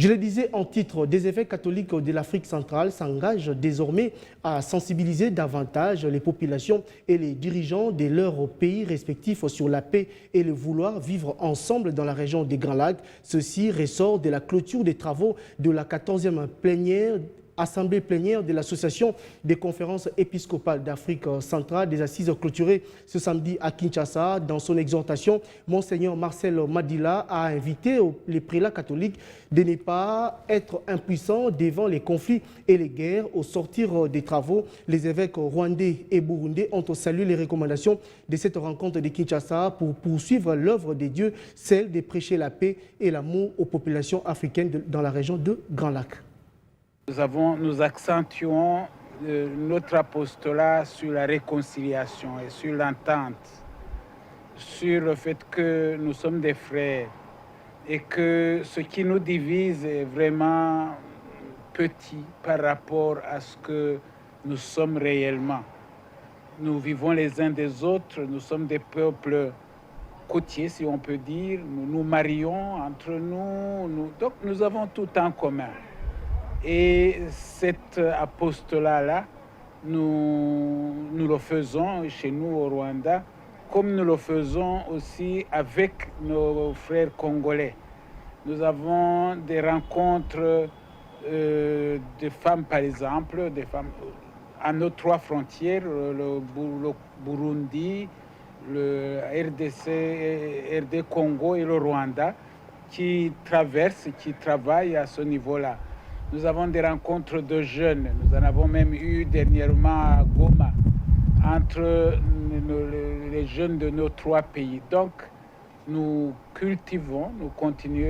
Je le disais en titre, des évêques catholiques de l'Afrique centrale s'engagent désormais à sensibiliser davantage les populations et les dirigeants de leurs pays respectifs sur la paix et le vouloir vivre ensemble dans la région des Grands Lacs. Ceci ressort de la clôture des travaux de la 14e assemblée plénière de l'Association des conférences épiscopales d'Afrique centrale, des assises clôturées ce samedi à Kinshasa. Dans son exhortation, Monseigneur Marcel Madila a invité les prélats catholiques de ne pas être impuissants devant les conflits et les guerres. Au sortir des travaux, les évêques rwandais et burundais ont salué les recommandations de cette rencontre de Kinshasa pour poursuivre l'œuvre de Dieu, celle de prêcher la paix et l'amour aux populations africaines dans la région de Grand Lac. Nous accentuons notre apostolat sur la réconciliation et sur l'entente, sur le fait que nous sommes des frères et que ce qui nous divise est vraiment petit par rapport à ce que nous sommes réellement. Nous vivons les uns des autres, nous sommes des peuples côtiers, si on peut dire, nous nous marions entre nous, donc nous avons tout en commun. Et cet apostolat-là, nous le faisons chez nous au Rwanda, comme nous le faisons aussi avec nos frères congolais. Nous avons des rencontres de femmes, par exemple, des femmes à nos 3 frontières, le Burundi, le RD Congo et le Rwanda, qui traversent, qui travaillent à ce niveau-là. Nous avons des rencontres de jeunes. Nous en avons même eu dernièrement à Goma, entre les jeunes de nos 3 pays. Donc, nous continuons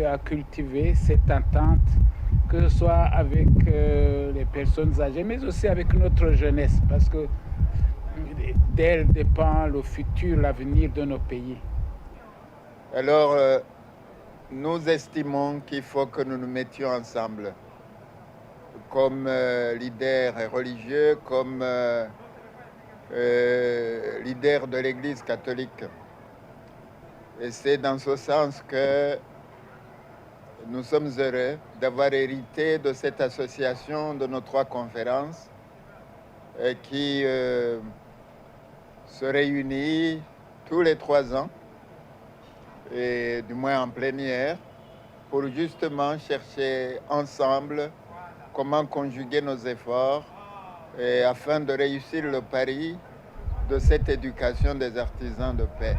à cultiver cette entente, que ce soit avec les personnes âgées, mais aussi avec notre jeunesse, parce que d'elle dépend le futur, l'avenir de nos pays. Alors, nous estimons qu'il faut que nous nous mettions ensemble, comme leader religieux, comme leader de l'Église catholique. Et c'est dans ce sens que nous sommes heureux d'avoir hérité de cette association de nos 3 conférences qui se réunit tous les 3 ans, et du moins en plénière, pour justement chercher ensemble comment conjuguer nos efforts afin de réussir le pari de cette éducation des artisans de paix.